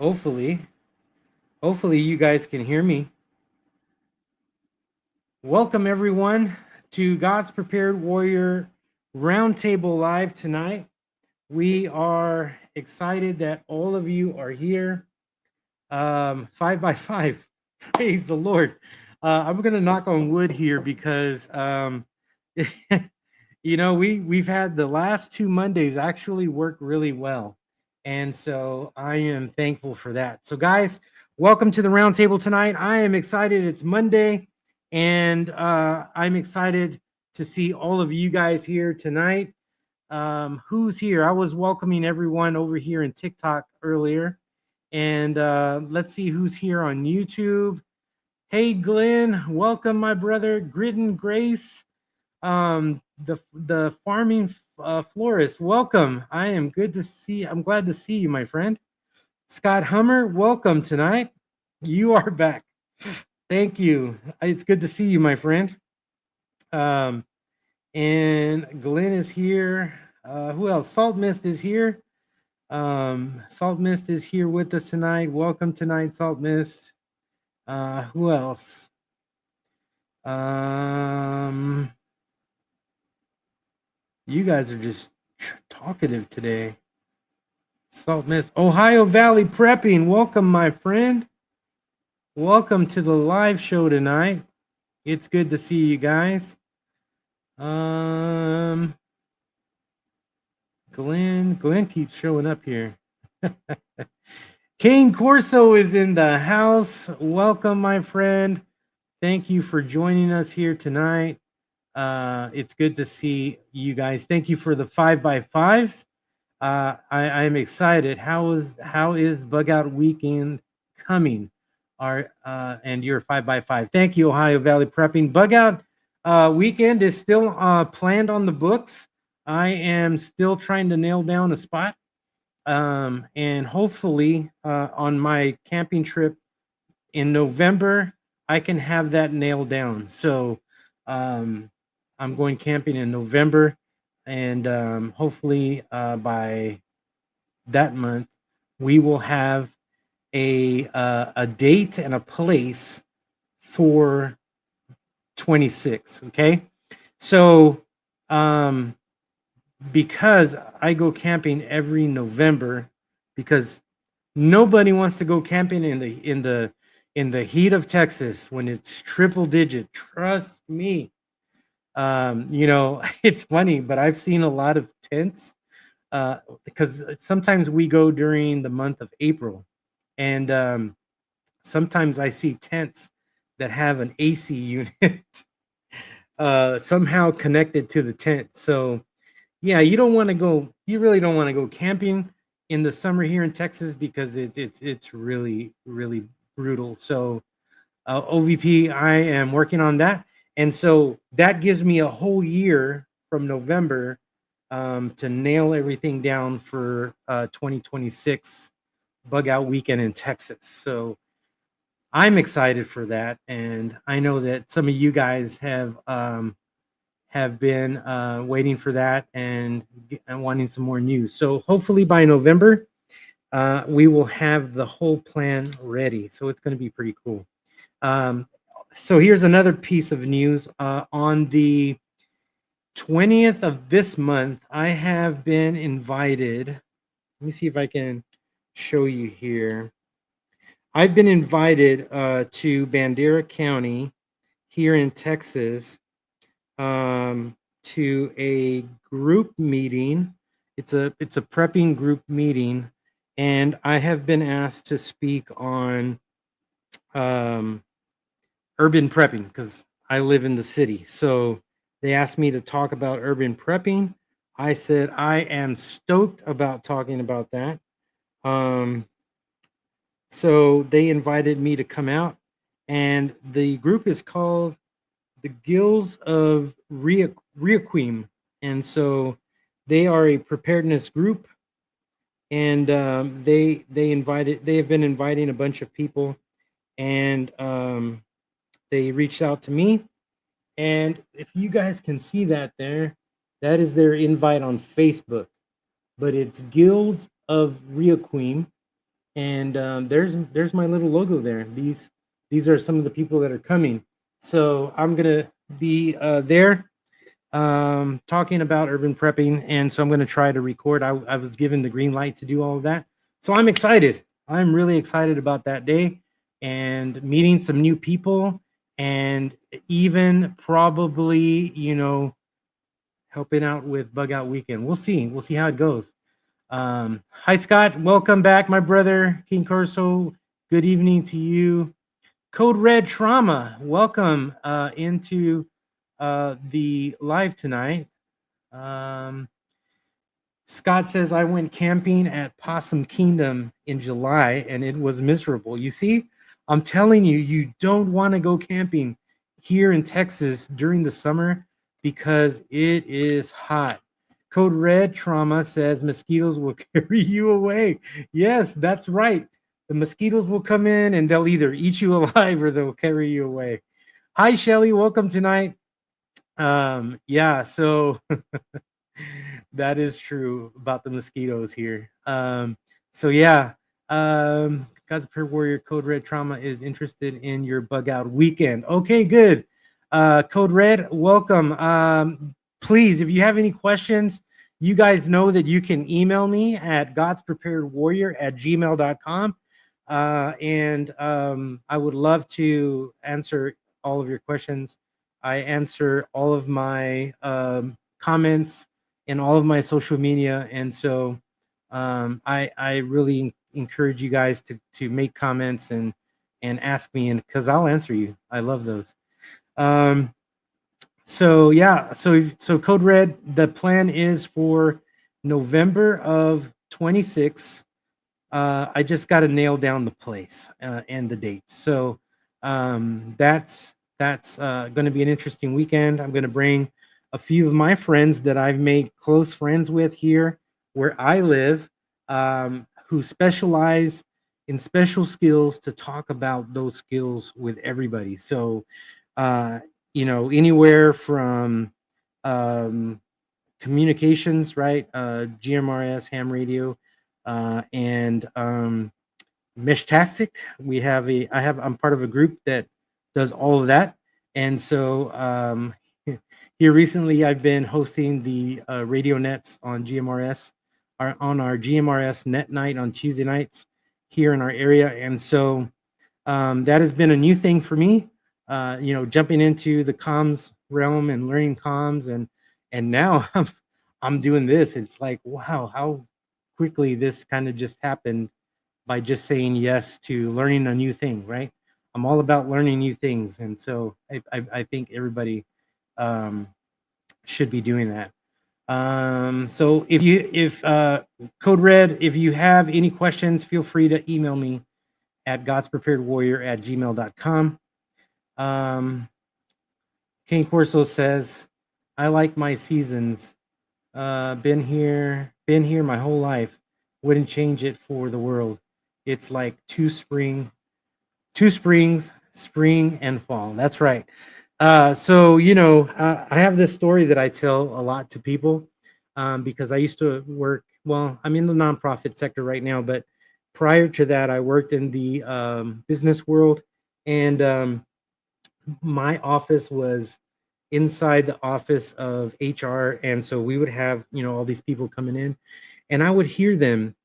Hopefully, hopefully you guys can hear me. Welcome everyone to God's Prepared Warrior Roundtable Live tonight. We are excited that all of you are here. 5 by 5. Praise the Lord. I'm gonna knock on wood here because we've had the last 2 Mondays actually work really well. And so I am thankful for that. So guys, welcome to the roundtable tonight. I am excited. It's Monday, and I'm excited to see all of you guys here tonight. Who's here? I was welcoming everyone over here in TikTok earlier. And let's see who's here on YouTube. Hey Glenn, welcome my brother. Grid and Grace, the farming florist, welcome. I'm glad to see you, my friend. Scott Hummer, welcome tonight. You are back. Thank you. It's good to see you, my friend. um and Glenn is here. Who else? Salt Mist is here. Salt Mist is here with us tonight. Welcome tonight, Salt Mist. Who else? um You guys are just talkative today. Salt Miss Ohio Valley Prepping. Welcome, my friend. Welcome to the live show tonight. It's good to see you guys. Um, Glenn keeps showing up here. Kane Corso is in the house. Welcome, my friend. Thank you for joining us here tonight. It's good to see you guys. Thank you for the 5x5s. I'm excited. How is Bug Out Weekend coming? And your 5x5. Thank you, Ohio Valley Prepping. Bug Out Weekend is still planned on the books. I am still trying to nail down a spot, and hopefully on my camping trip in November, I can have that nailed down. So um, I'm going camping in November, and hopefully by that month we will have a date and a place for 26. Okay, so um, because I go camping every November, because nobody wants to go camping in the heat of Texas when it's triple digit. Trust me. It's funny, but I've seen a lot of tents because sometimes we go during the month of April, and sometimes I see tents that have an AC unit somehow connected to the tent. So yeah, you really don't want to go camping in the summer here in Texas because it's really really brutal. So OVP, I am working on that, and so that gives me a whole year from November to nail everything down for 2026 Bug Out Weekend in Texas. So I'm excited for that, and I know that some of you guys have been waiting for that and wanting some more news. So hopefully by November, we will have the whole plan ready. So it's going to be pretty cool. Um, so here's another piece of news. On the 20th of this month, I have been invited. Let me see if I can show you here. I've been invited to Bandera County here in Texas to a group meeting. It's a prepping group meeting, and I have been asked to speak on um, urban prepping because I live in the city. So they asked me to talk about urban prepping. I said I am stoked about talking about that. Um, so they invited me to come out, and the group is called the Guilds of Requiem, and so they are a preparedness group, and they have been inviting a bunch of people, and they reached out to me, and if you guys can see that there, that is their invite on Facebook, but it's Guilds of Requiem, And there's my little logo there. These are some of the people that are coming. So I'm gonna be there talking about urban prepping, and so I'm gonna try to record. I was given the green light to do all of that, so I'm excited. I'm really excited about that day and meeting some new people, and even probably helping out with Bug Out Weekend. We'll see. We'll see how it goes. Hi, Scott. Welcome back, my brother, King Corso. Good evening to you. Code Red Trauma, welcome into the live tonight. Um, Scott says, I went camping at Possum Kingdom in July and it was miserable. You see, I'm telling you, you don't want to go camping here in Texas during the summer because it is hot. Code Red Trauma says mosquitoes will carry you away. Yes, that's right. The mosquitoes will come in and they'll either eat you alive or they'll carry you away. Hi, Shelly. Welcome tonight. Yeah, so that is true about the mosquitoes here. So yeah, God's Prayer Warrior Code Red Trauma is interested in your bug out weekend. Okay, good. Code Red, welcome. Please, if you have any questions, you guys know that you can email me at godspreparedwarrior@gmail.com. And I would love to answer all of your questions. I answer all of my comments in all of my social media, and so I really encourage you guys to make comments and ask me, and because I'll answer you. I love those. Um, so yeah, so Code Red. The plan is for November of 26. I just got to nail down the place and the date. So that's going to be an interesting weekend. I'm going to bring a few of my friends that I've made close friends with here where I live, who specialize in special skills to talk about those skills with everybody. So uh, anywhere from um, communications, right? GMRS, ham radio, and Meshtastic. I'm part of a group that does all of that. And so here recently, I've been hosting the radio nets on GMRS, on our GMRS net night on Tuesday nights here in our area. And so that has been a new thing for me, jumping into the comms realm and learning comms, and now I'm doing this. It's like, wow, how quickly this kind of just happened by just saying yes to learning a new thing, right? I'm all about learning new things, and so I think everybody um, should be doing that. So if Code Red, if you have any questions, feel free to email me at godspreparedwarrior@gmail.com. Um, King Corso says, I like my seasons. Been here my whole life. Wouldn't change it for the world. It's like two springs, spring and fall. That's right. So I have this story that I tell a lot to people because I used to work. Well, I'm in the nonprofit sector right now, but prior to that, I worked in the business world, and my office was inside the office of HR, and so we would have all these people coming in, and I would hear them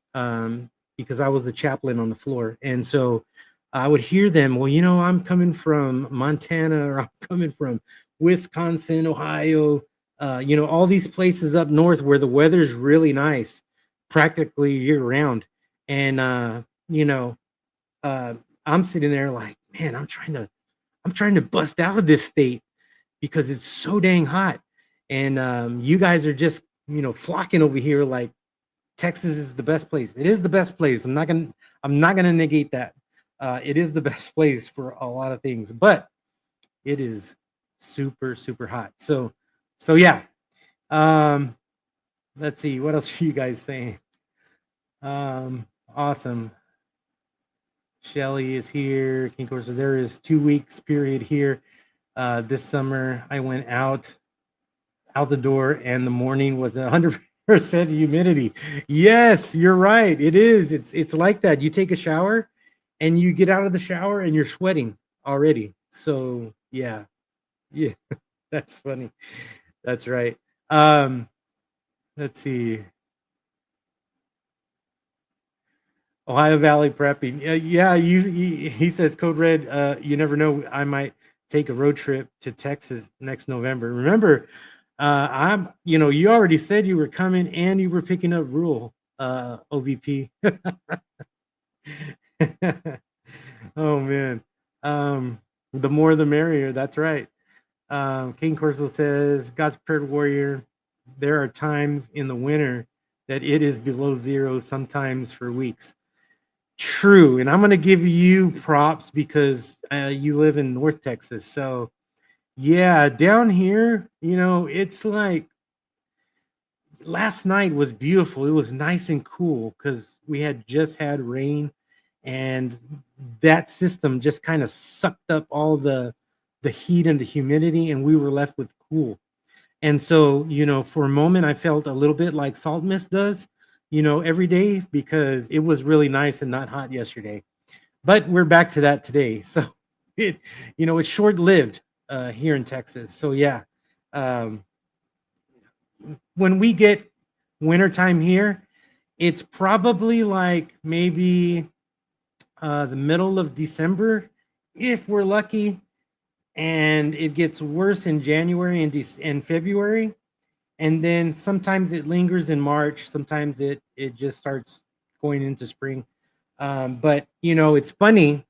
because I was the chaplain on the floor, and so I would hear them. Well, I'm coming from Montana, or I'm coming from Wisconsin, Ohio, all these places up north where the weather's really nice, practically year round, and uh, I'm sitting there like, man, I'm trying to bust out of this state because it's so dang hot. And you guys are just, flocking over here like Texas is the best place. It is the best place. I'm not gonna negate that. It is the best place for a lot of things, but it is super, super hot. So yeah. Um, let's see, what else are you guys saying? Awesome. Shelly is here. King Course, there is 2 weeks period here. This summer I went out the door and the morning was 100. percent humidity. Yes, you're right. It is. It's like that. You take a shower and you get out of the shower and you're sweating already. So yeah, yeah, that's funny. That's right. Um, let's see. Ohio Valley prepping. Yeah, he says Code Red. You never know. I might take a road trip to Texas next November. Remember, you already said you were coming and you were picking up Rule, OVP. Oh man. Um, the more the merrier. That's right. King Corso says, God's prepared warrior. There are times in the winter that it is below zero, sometimes for weeks. True, and I'm going to give you props because you live in North Texas. So, yeah, down here, it's like last night was beautiful. It was nice and cool because we had just had rain, and that system just kind of sucked up all the heat and the humidity, and we were left with cool. And so, for a moment, I felt a little bit like Salt Mist does, every day because it was really nice and not hot yesterday. But we're back to that today. So it, it's short lived here in Texas. So yeah, um, when we get wintertime here, it's probably like maybe the middle of December, if we're lucky, and it gets worse in January and February, and then sometimes it lingers in March. Sometimes it just starts going into spring. But it's funny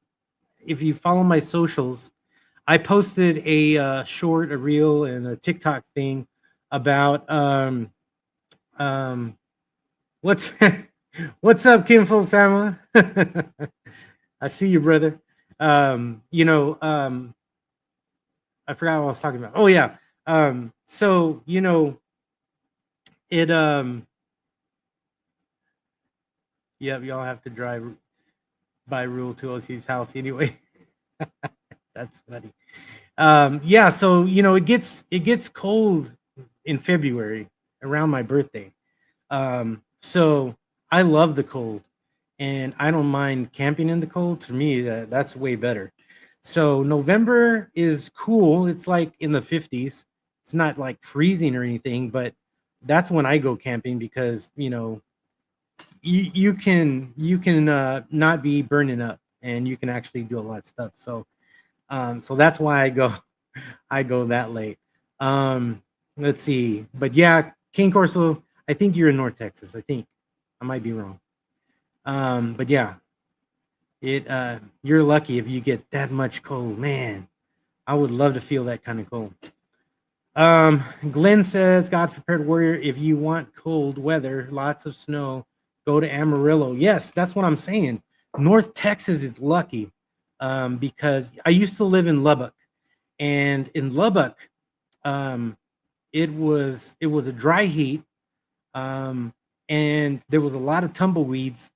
if you follow my socials. I posted a short, a reel, and a TikTok thing about um, what's what's up, Kinfo family. I see you, brother. Um, you know, um, I forgot what I was talking about. Oh yeah. So it yep, y'all have to drive by Rule 206's house anyway. That's funny. Yeah, so it gets cold in February around my birthday. So I love the cold, and I don't mind camping in the cold. To me, that's way better. So November is cool. It's like in the 50s. It's not like freezing or anything, but that's when I go camping because you can not be burning up, and you can actually do a lot of stuff. So that's why I go that late. Um, let's see, but yeah, King Corso. I think you're in North Texas. I think I might be wrong. But yeah, you're lucky if you get that much cold, man. I would love to feel that kind of cold. Glenn says, God prepared warrior. If you want cold weather, lots of snow, go to Amarillo. Yes, that's what I'm saying. North Texas is lucky because I used to live in Lubbock, and in Lubbock, um, it was a dry heat, um, and there was a lot of tumbleweeds,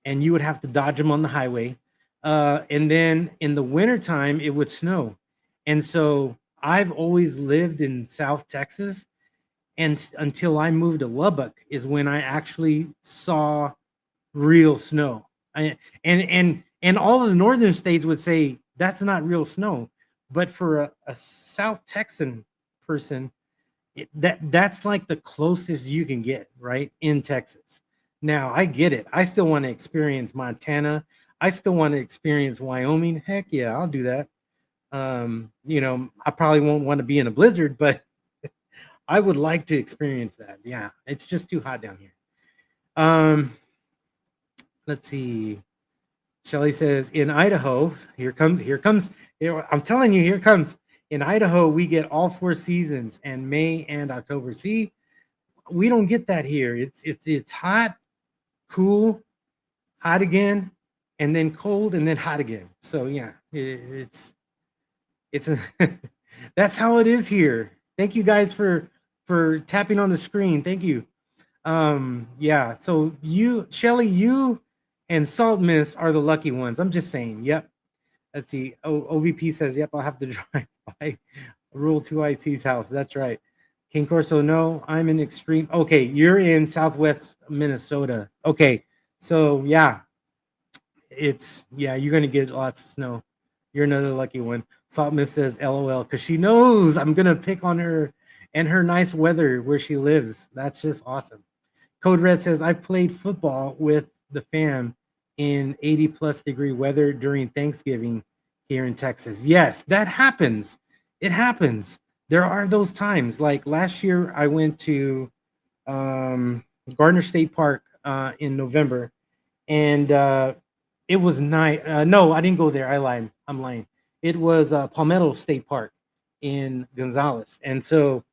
and you would have to dodge them on the highway. And then in the wintertime, it would snow. And so I've always lived in South Texas. And until I moved to Lubbock is when I actually saw real snow. And all of the northern states would say that's not real snow. But for a South Texan person, that's like the closest you can get, right, in Texas. Now I get it. I still want to experience Montana. I still want to experience Wyoming. Heck yeah, I'll do that. I probably won't want to be in a blizzard, but I would like to experience that. Yeah, it's just too hot down here. Um, let's see. Shelly says in Idaho, here, I'm telling you, here it comes. In Idaho, we get all four seasons and May and October. See, we don't get that here. It's hot, cool, hot again, and then cold, and then hot again. So yeah, it's a that's how it is here. Thank you guys for tapping on the screen. Thank you. Yeah, so you, Shelly, you and Salt Miss are the lucky ones. I'm just saying. Yep. Let's see. OVP says, yep, I'll have to drive by Rule 2 IC's house. That's right. King Corso, no, I'm in extreme. Okay, you're in Southwest Minnesota. Okay, so yeah, you're gonna get lots of snow. You're another lucky one. Salt Miss says LOL because she knows I'm gonna pick on her and her nice weather where she lives. That's just awesome. Code Red says I played football with the fam in 80 plus degree weather during Thanksgiving here in Texas. Yes, that happens. It happens. There are those times. Like last year, I went to um, Gardner State Park in November, and it was night. No, I didn't go there. I lied. I'm lying. It was Palmetto State Park in Gonzales, and so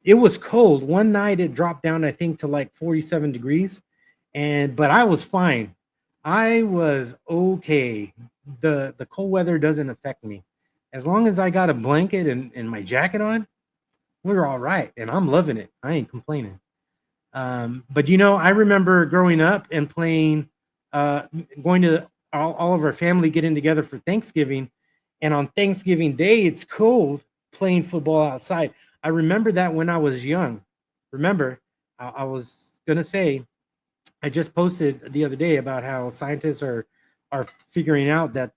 it was cold. One night it dropped down, I think, to like 47 degrees, and but I was fine. I was okay. The cold weather doesn't affect me as long as I got a blanket and my jacket on. We're all right, and I'm loving it. I ain't complaining. But I remember growing up and playing, uh, going to all of our family getting together for Thanksgiving, and on Thanksgiving Day it's cold playing football outside. I remember that when I was young. Remember, I was gonna say I just posted the other day about how scientists are figuring out that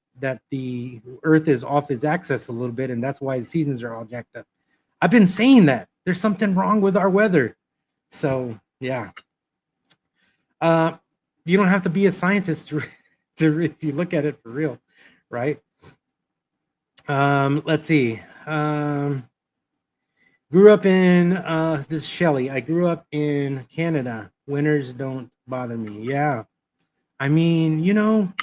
the Earth is off its axis a little bit, and that's why the seasons are all jacked up. I've been saying that there's something wrong with our weather. So yeah, uh, you don't have to be a scientist if you look at it for real, right? Let's see. Grew up in this is Shelly. I grew up in Canada. Winters don't bother me. Yeah, I mean,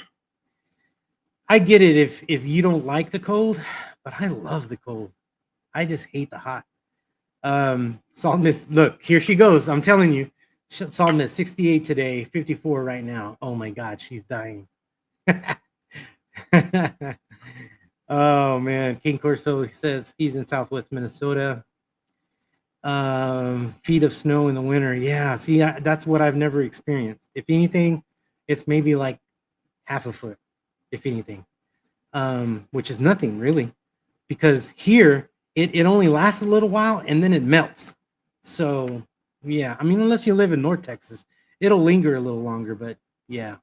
I get it if you don't like the cold, but I love the cold. I just hate the hot. Salt Miss, look, here she goes. I'm telling you, Salt Miss 68 today, 54 right now. Oh my God, she's dying. Oh man, King Corso says he's in Southwest Minnesota. Feet of snow in the winter. Yeah, see, that's what I've never experienced. If anything, it's maybe like half a foot, if anything, which is nothing really, because here it only lasts a little while and then it melts. So yeah, I mean, unless you live in North Texas, it'll linger a little longer. But yeah,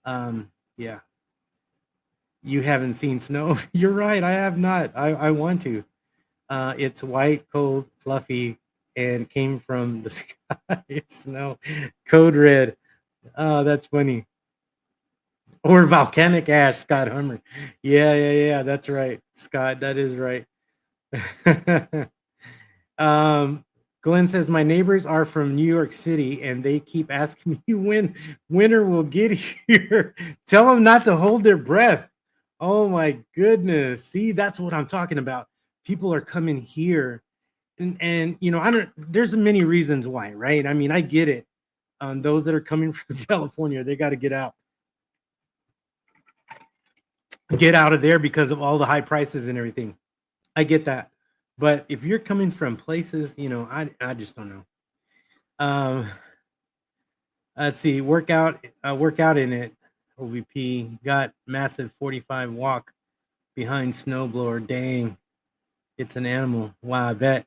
yeah, you haven't seen snow. You're right. I have not. I want to. It's white, cold, fluffy, and came from the sky. It's snow. Code red. Oh, that's funny. Or volcanic ash, Scott Hummer. Yeah. That's right, Scott. That is right. um, Glenn says my neighbors are from New York City and they keep asking me when winter will get here. Tell them not to hold their breath. Oh my goodness. See, that's what I'm talking about. People are coming here and I don't there's many reasons why, right? I mean, I get it. Those that are coming from California, they got to get out of there because of all the high prices and everything. I get that. But if you're coming from places, I just don't know. Um, let's see, workout in it. OVP got massive 45 walk behind snowblower. Dang, it's an animal. Wow, I bet.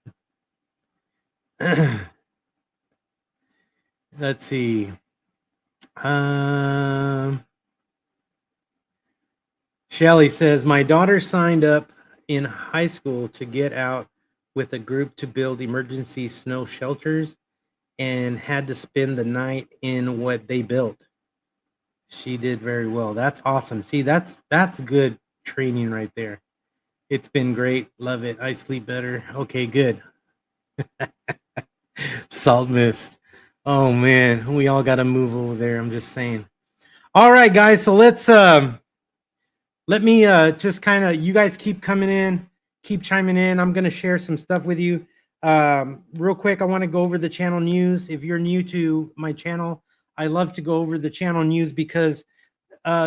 Let's see. Um, Shelly says my daughter signed up in high school to get out with a group to build emergency snow shelters and had to spend the night in what they built. She did very well. That's awesome. See, that's good training right there. It's been great. Love it. I sleep better. Okay, good. Salt mist. Oh man, we all got to move over there. I'm just saying. All right, guys. So let me just kind of you guys keep coming in, keep chiming in. I'm going to share some stuff with you. Real quick, I want to go over the channel news. If you're new to my channel, I love to go over the channel news because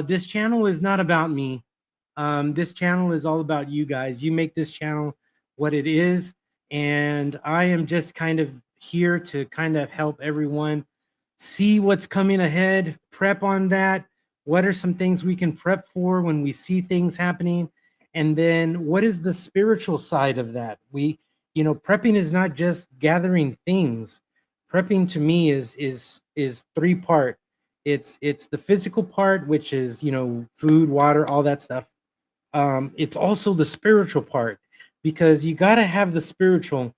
this channel is not about me. This channel is all about you guys. You make this channel what it is. And I am just kind of here to kind of help everyone see what's coming ahead, prep on that. What are some things we can prep for when we see things happening? And then what is the spiritual side of that? prepping is not just gathering things. Prepping to me is three part. It's the physical part, which is food, water, all that stuff. It's also the spiritual part, because you got to have the spiritual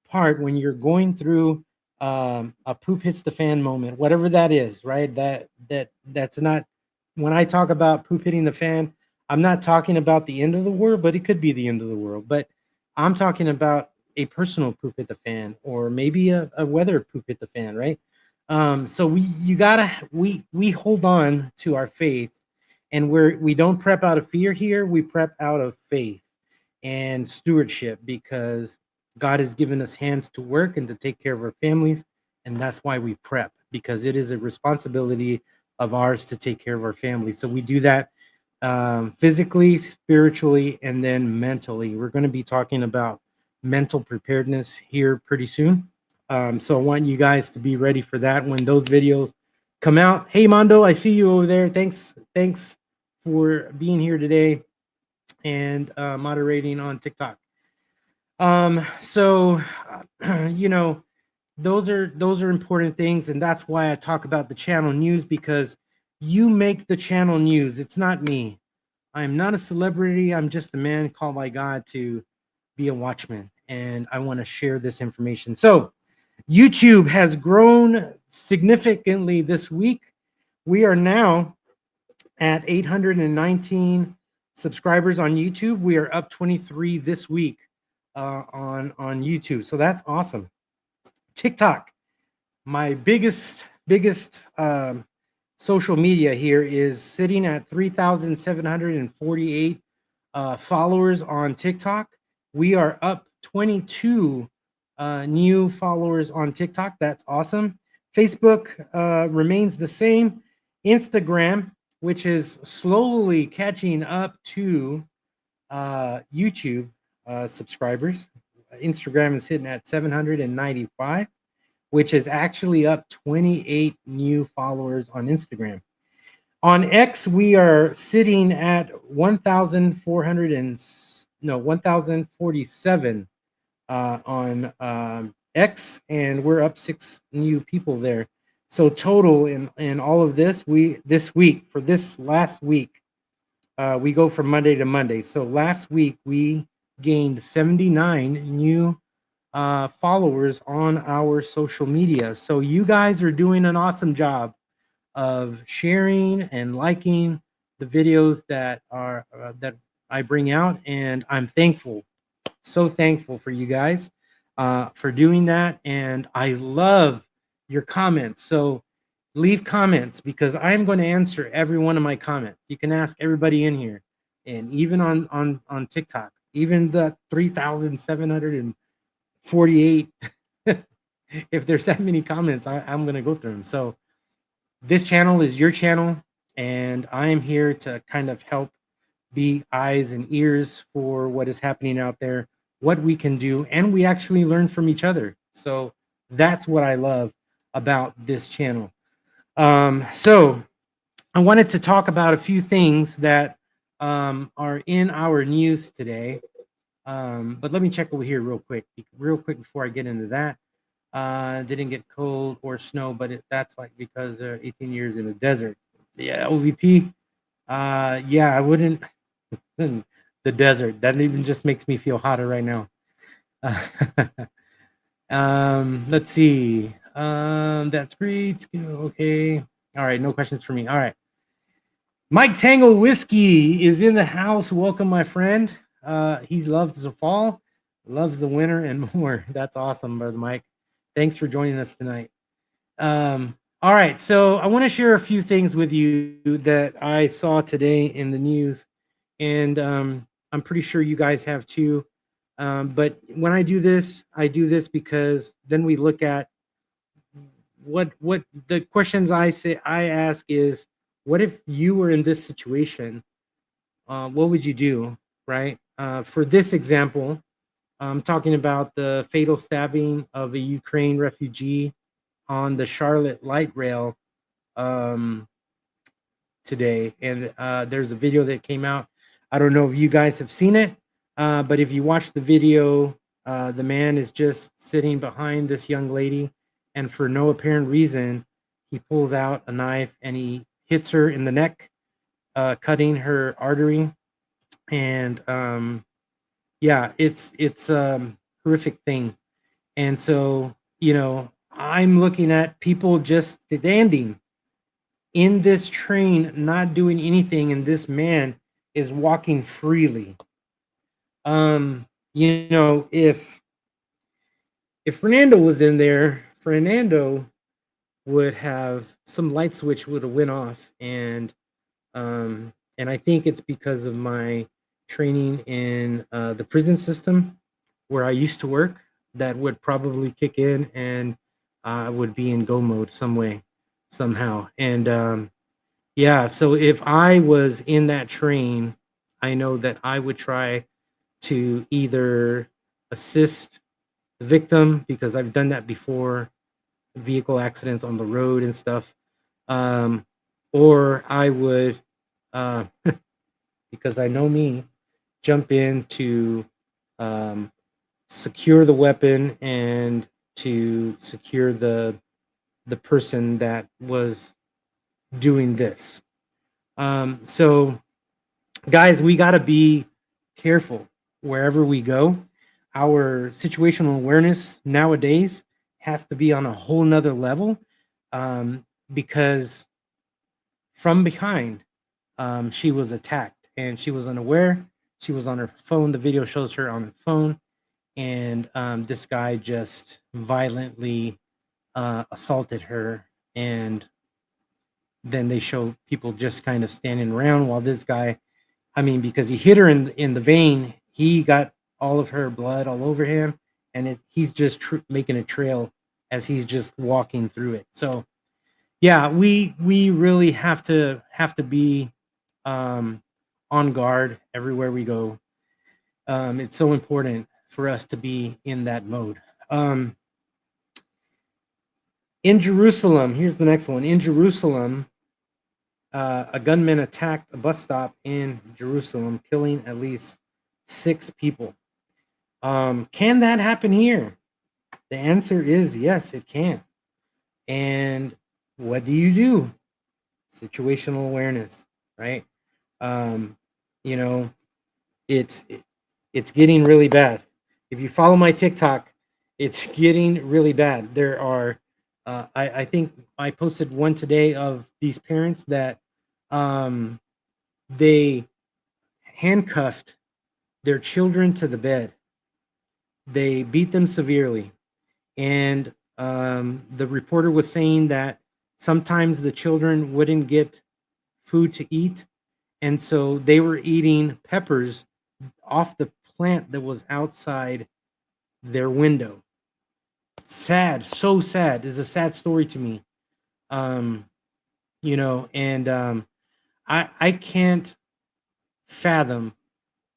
part when you're going through a poop hits the fan moment, whatever that is, right? That's not, when I talk about poop hitting the fan, I'm not talking about the end of the world, but it could be the end of the world. But I'm talking about a personal poop hit the fan, or maybe a weather poop hit the fan, right? So we hold on to our faith, and we don't prep out of fear here. We prep out of faith and stewardship, because God has given us hands to work and to take care of our families, and that's why we prep, because it is a responsibility of ours to take care of our families. So we do that physically, spiritually, and then mentally. We're going to be talking about mental preparedness here pretty soon. So I want you guys to be ready for that when those videos come out. Hey, Mondo, I see you over there. Thanks for being here today and moderating on TikTok. So you know, those are important things, and that's why I talk about the channel news, because you make the channel news. It's not me. I'm not a celebrity. I'm just a man called by God to be a watchman, and I want to share this information. So YouTube has grown significantly this week. We are now at 819 subscribers on YouTube. We are up 23 this week on YouTube. So that's awesome. TikTok, my biggest social media here, is sitting at 3,748 followers on TikTok. We are up 22 new followers on TikTok. That's awesome. Facebook remains the same. Instagram, which is slowly catching up to YouTube subscribers. Instagram is sitting at 795, which is actually up 28 new followers on Instagram. On X, we are sitting at 1,047 on X, and we're up 6 new people there. So total in all of this, this last week, we go from Monday to Monday. So last week we gained 79 new followers on our social media. So you guys are doing an awesome job of sharing and liking the videos that I bring out, and I'm thankful, so thankful for you guys for doing that. And I love your comments. So leave comments, because I'm going to answer every one of my comments. You can ask everybody in here, and even on TikTok, even the 3,748. If there's that many comments, I'm going to go through them. So this channel is your channel, and I am here to kind of help be eyes and ears for what is happening out there, what we can do, and we actually learn from each other. So that's what I love about this channel. So I wanted to talk about a few things that are in our news today. But let me check over here real quick before I get into that. Didn't get cold or snow, but that's like because 18 years in the desert. Yeah, OVP. Yeah, I wouldn't. The desert. That even just makes me feel hotter right now. Let's see. That's great. Okay. All right. No questions for me. All right. Mike Tango Whiskey is in the house. Welcome, my friend. He loves the fall, loves the winter, and more. That's awesome, brother Mike. Thanks for joining us tonight. All right. So I want to share a few things with you that I saw today in the news, and I'm pretty sure you guys have too. But when I do this because then we look at what the questions I ask is, what if you were in this situation? What would you do, right? For this example, I'm talking about the fatal stabbing of a Ukraine refugee on the Charlotte light rail today, and there's a video that came out. I don't know if you guys have seen it, but if you watch the video, The man is just sitting behind this young lady, and for no apparent reason, he pulls out a knife and he hits her in the neck, cutting her artery. And yeah, it's horrific thing. And so, I'm looking at people just standing in this train, not doing anything, and this man is walking freely. If Fernando was in there, Fernando would have some light switch would have went off, and I think it's because of my training in the prison system where I used to work that would probably kick in, and I would be in go mode some way, somehow. And yeah, so if I was in that train, I know that I would try to either assist the victim because I've done that before, vehicle accidents on the road and stuff, um, or I would, uh, because I know me, jump in to um, secure the weapon and to secure the person that was doing this. So guys, we got to be careful wherever we go. Our situational awareness nowadays has to be on a whole nother level, because from behind, she was attacked and she was unaware. She was on her phone. The video shows her on her phone, and this guy just violently assaulted her. And then they show people just kind of standing around while this guy, I mean, because he hit her in the vein, he got all of her blood all over him, and he's just making a trail as he's just walking through it. So yeah, we really have to be um, on guard everywhere we go. It's so important for us to be in that mode. In Jerusalem, here's the next one. In Jerusalem, a gunman attacked a bus stop in Jerusalem, killing at least 6 people. Can that happen here? The answer is yes, it can. And what do you do? Situational awareness, right? Um, you know, it's it's getting really bad. If you follow my TikTok, it's getting really bad. There are, I think I posted one today of these parents that um, they handcuffed their children to the bed. They beat them severely, and the reporter was saying that sometimes the children wouldn't get food to eat, and so they were eating peppers off the plant that was outside their window. Sad, so sad. It's a sad story to me. Um, and I can't fathom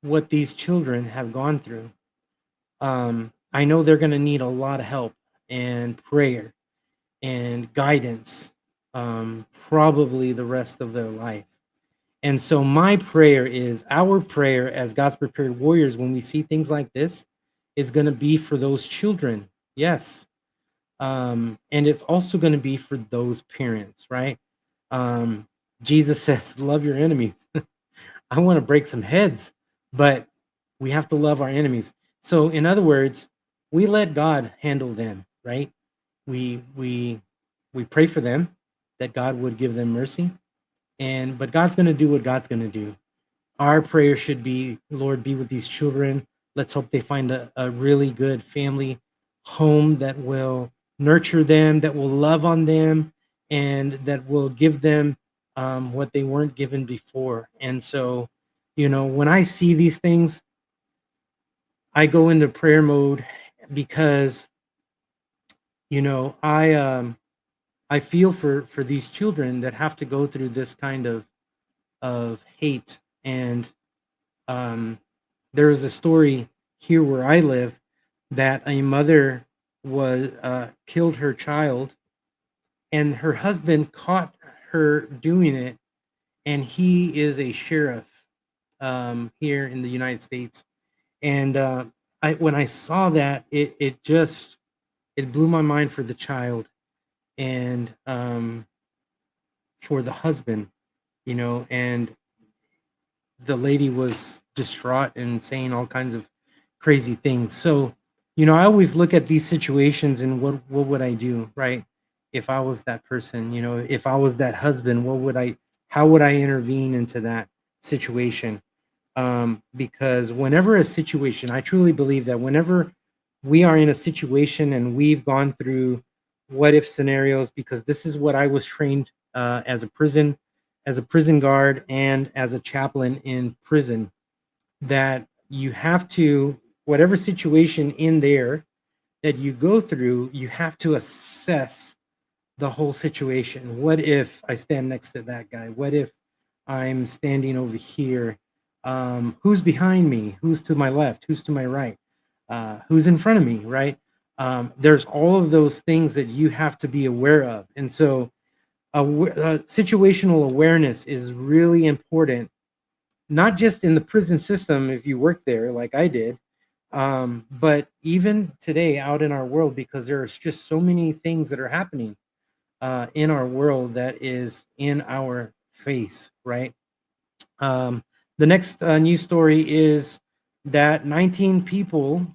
what these children have gone through. I know they're going to need a lot of help and prayer and guidance, probably the rest of their life. And so my prayer is, our prayer as God's prepared warriors when we see things like this is going to be for those children. Yes. And it's also going to be for those parents, right? Um, Jesus says, love your enemies. I want to break some heads, but we have to love our enemies. So in other words, we let God handle them, right? We pray for them that God would give them mercy, and but God's going to do what God's going to do. Our prayer should be, Lord, be with these children. Let's hope they find a really good family home that will nurture them, that will love on them, and that will give them what they weren't given before. And so, when I see these things, I go into prayer mode because, I feel for these children that have to go through this kind of hate. And um, there is a story here where I live that a mother was killed her child, and her husband caught her doing it, and he is a sheriff here in the United States. And when I saw that, it just it blew my mind for the child and for the husband, and the lady was distraught and saying all kinds of crazy things. So, I always look at these situations and what would I do, right? If I was that person, if I was that husband, how would I intervene into that situation? Because whenever a situation, I truly believe that whenever we are in a situation and we've gone through what if scenarios, because this is what I was trained as a prison guard and as a chaplain in prison, that you have to, whatever situation in there that you go through, you have to assess the whole situation. What if I stand next to that guy? What if I'm standing over here? Who's behind me? Who's to my left? Who's to my right? Who's in front of me? Right? There's all of those things that you have to be aware of, and so situational awareness is really important. Not just in the prison system, if you work there, like I did, but even today out in our world, because there's just so many things that are happening in our world that is in our face, right? Um, the next news story is that 19 people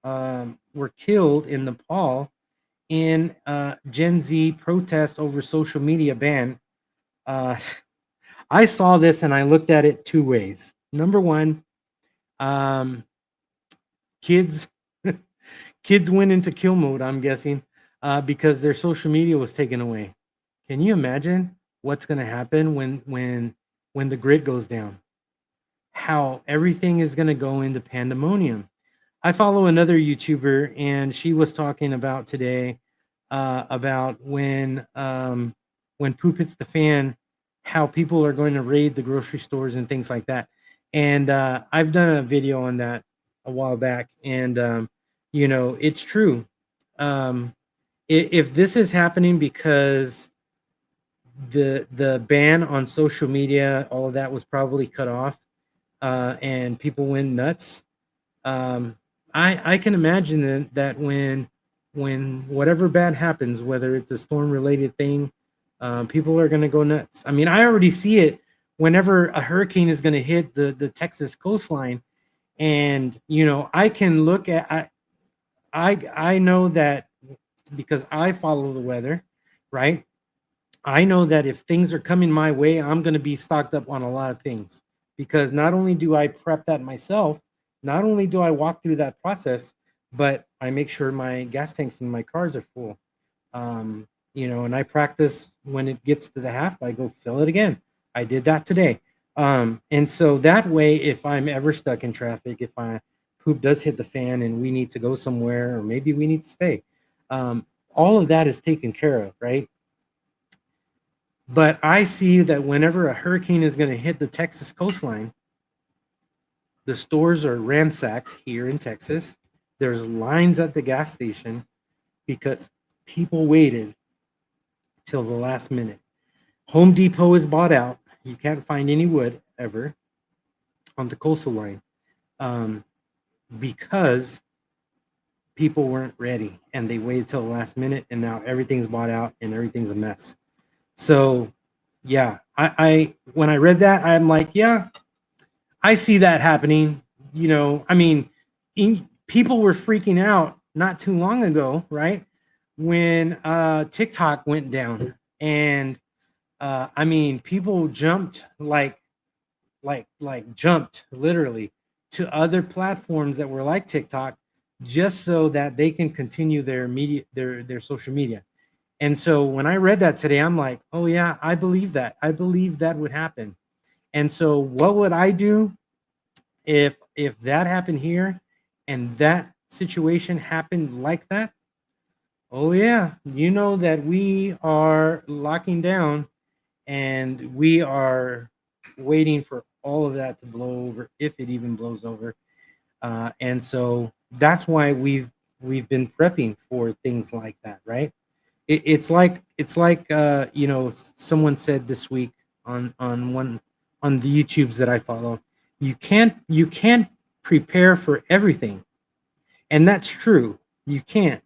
were killed in Nepal in Gen Z protest over social media ban. Uh, I saw this and I looked at it two ways. Number one, um, kids kids went into kill mode, I'm guessing, because their social media was taken away. Can you imagine what's going to happen when the grid goes down? How everything is going to go into pandemonium. I follow another YouTuber, and she was talking about today about when poop hits the fan, how people are going to raid the grocery stores and things like that. And I've done a video on that a while back, and it's true. Um, if this is happening because the ban on social media, all of that was probably cut off, and people went nuts. um, I can imagine that when whatever bad happens, whether it's a storm related thing, people are going to go nuts. I mean, I already see it whenever a hurricane is going to hit the Texas coastline, and I can look at I know that because I follow the weather, right? I know that if things are coming my way, I'm going to be stocked up on a lot of things, because not only do I prep that myself, not only do I walk through that process, but I make sure my gas tanks in my cars are full. And I practice when it gets to the half, I go fill it again. I did that today. And so that way, if I'm ever stuck in traffic, if I poop does hit the fan and we need to go somewhere, or maybe we need to stay, all of that is taken care of, right? But I see that whenever a hurricane is going to hit the Texas coastline, the stores are ransacked here in Texas. There's lines at the gas station because people waited till the last minute. Home Depot is bought out. You can't find any wood ever on the coastal line, um, because people weren't ready and they waited till the last minute, and now everything's bought out and everything's a mess. So, yeah, I when I read that, I'm like, yeah, I see that happening. I mean, people were freaking out not too long ago, right? When TikTok went down, and I mean, people jumped like jumped literally to other platforms that were like TikTok, just so that they can continue their social media. And so when I read that today, I'm like, oh yeah, I believe that. I believe that would happen. And so what would I do if that happened here and that situation happened like that? Oh yeah, that we are locking down and we are waiting for all of that to blow over, if it even blows over. And so that's why we've been prepping for things like that, right? It's like someone said this week on the YouTubes that I follow. You can't prepare for everything, And that's true. You can't.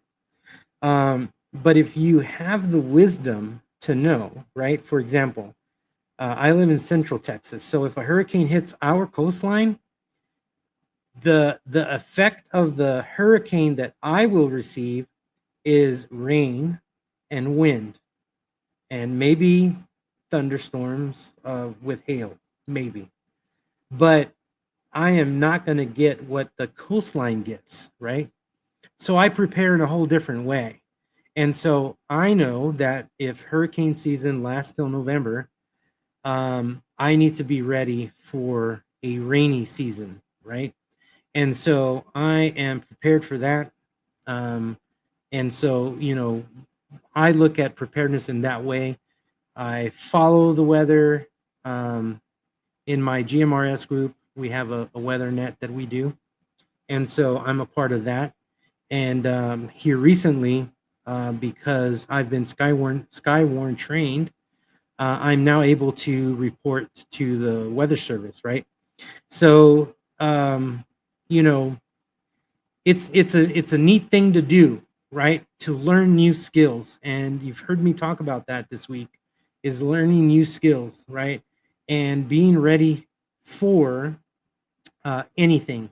But if you have the wisdom to know, right? For example, I live in Central Texas, so if a hurricane hits our coastline, the effect of the hurricane that I will receive is rain and wind, and maybe thunderstorms with hail, maybe. But I am not going to get what the coastline gets, right? So I prepare in a whole different way. And so I know that if hurricane season lasts till November, I need to be ready for a rainy season, right? And so I am prepared for that. Um, and so, I look at preparedness in that way. I follow the weather. Um, in my GMRS group, we have a weather net that we do. And so I'm a part of that. And here recently, because I've been Skywarn trained, I'm now able to report to the Weather Service, right? So, you know, it's a neat thing to do, right? To learn new skills, and you've heard me talk about that this week, is learning new skills, right? And being ready for anything,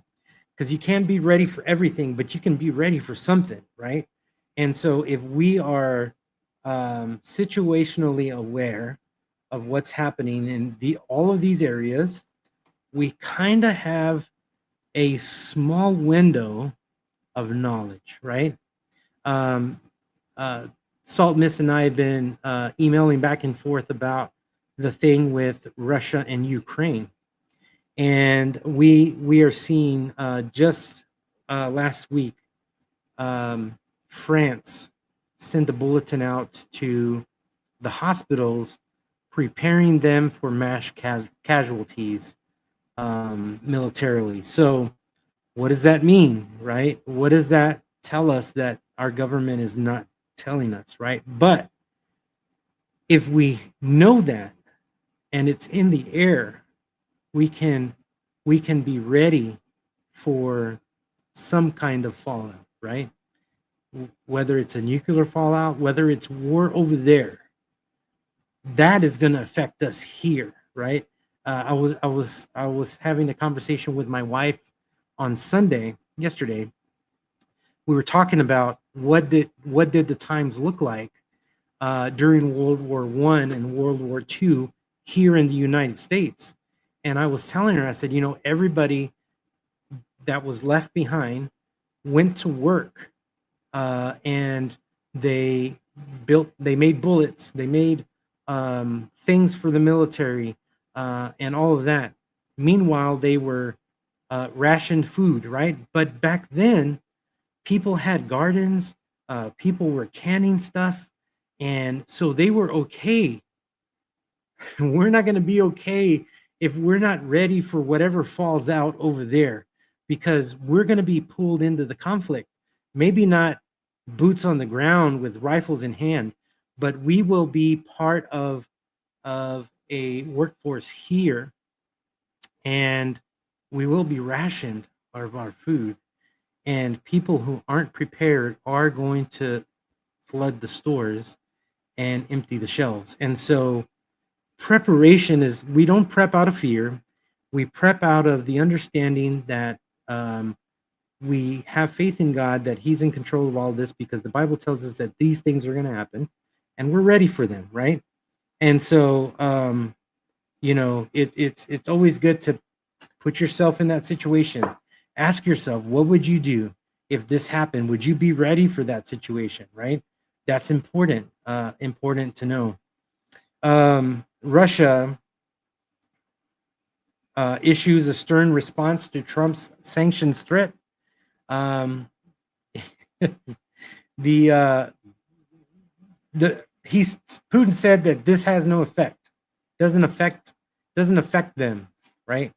because you can't be ready for everything, but you can be ready for something, right? And so if we are situationally aware of what's happening in all of these areas, we kind of have a small window of knowledge, right? Um, uh, Salt Miss and I have been emailing back and forth about the thing with Russia and Ukraine, and we are seeing just last week, France sent a bulletin out to the hospitals, preparing them for mass casualties militarily. So, what does that mean, right? What does that tell us that our government is not telling us, right? But if we know that and it's in the air, we can be ready for some kind of fallout, right? Whether it's a nuclear fallout, whether it's war over there, that is going to affect us here, right? I was having a conversation with my wife on Sunday yesterday. We were talking about what did the times look like during World War I and World War II here in the United States. And I was telling her, I said, everybody that was left behind went to work, and they they made bullets, they made things for the military, and all of that. Meanwhile, they were rationed food, right? But back then, people had gardens, people were canning stuff, and so they were okay. We're not going to be okay if we're not ready for whatever falls out over there, because we're going to be pulled into the conflict. Maybe not boots on the ground with rifles in hand, but we will be part of a workforce here, and we will be rationed of our food, and people who aren't prepared are going to flood the stores and empty the shelves. And so preparation is, we don't prep out of fear. We prep out of the understanding that we have faith in God, that He's in control of all this, because the Bible tells us that these things are going to happen, and we're ready for them, right? And so, it's always good to put yourself in that situation. Ask yourself, what would you do if this happened? Would you be ready for that situation, right? That's important to know. Russia issues a stern response to Trump's sanctions threat. Um, the Putin said that this has no effect, doesn't affect them, right?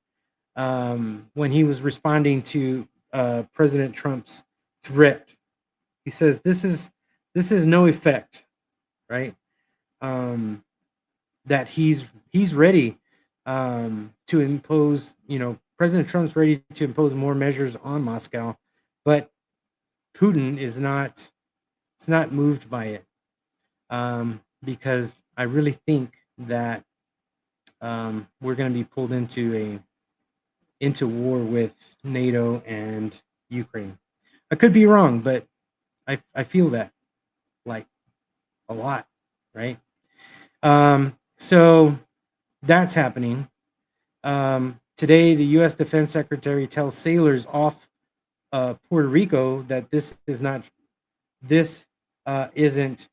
When he was responding to President Trump's threat, he says this is no effect, right? That he's ready to impose. President Trump's ready to impose more measures on Moscow, but Putin is not, it's not moved by it, because I really think that we're going to be pulled into war with NATO and Ukraine. I could be wrong, but I feel that, like, a lot, right? So that's happening. Today, the U.S. Defense Secretary tells sailors off Puerto Rico that this isn't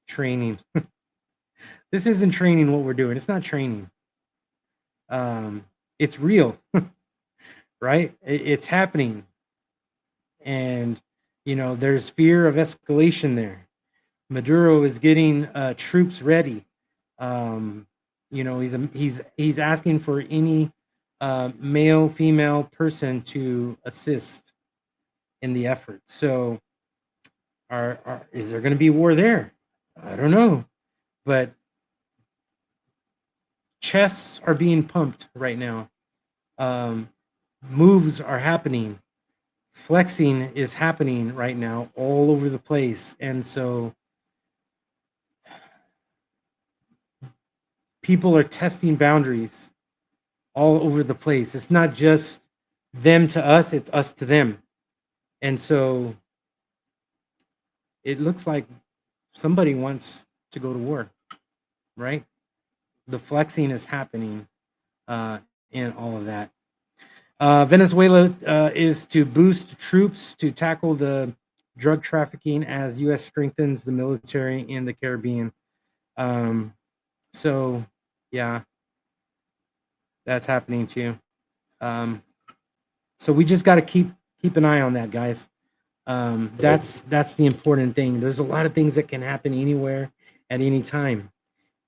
training. This isn't training. What we're doing, it's not training. It's real, right? It's happening, and there's fear of escalation there. Maduro is getting troops ready. He's asking for any male, female person to assist in the effort. So, is there going to be war there? I don't know, but chests are being pumped right now. Moves are happening. Flexing is happening right now all over the place, and so people are testing boundaries all over the place. It's not just them to us, it's us to them. And so it looks like somebody wants to go to war, right? The flexing is happening in all of that. Venezuela is to boost troops to tackle the drug trafficking as U.S. strengthens the military in the Caribbean. So, yeah, that's happening too. So we just got to keep an eye on that, guys. That's the important thing. There's a lot of things that can happen anywhere at any time,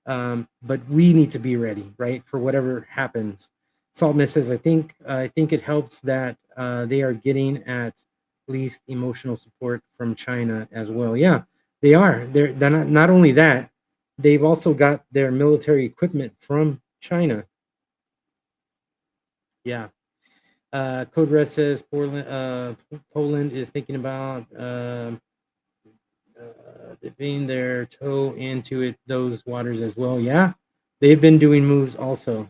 but we need to be ready, right, for whatever happens. Saltman says, I think it helps that they are getting at least emotional support from China as well. Yeah, they are. They're not only that, they've also got their military equipment from China. Yeah. Code Red says Poland is thinking about dipping their toe into those waters as well. Yeah, they've been doing moves also.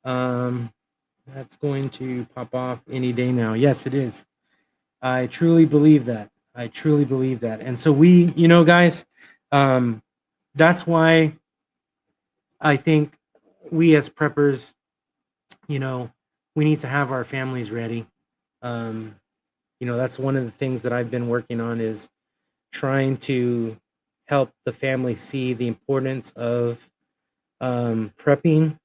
That's going to pop off any day now. Yes, it is. I truly believe that. And so we, guys, that's why I think we as preppers, we need to have our families ready. That's one of the things that I've been working on, is trying to help the family see the importance of prepping.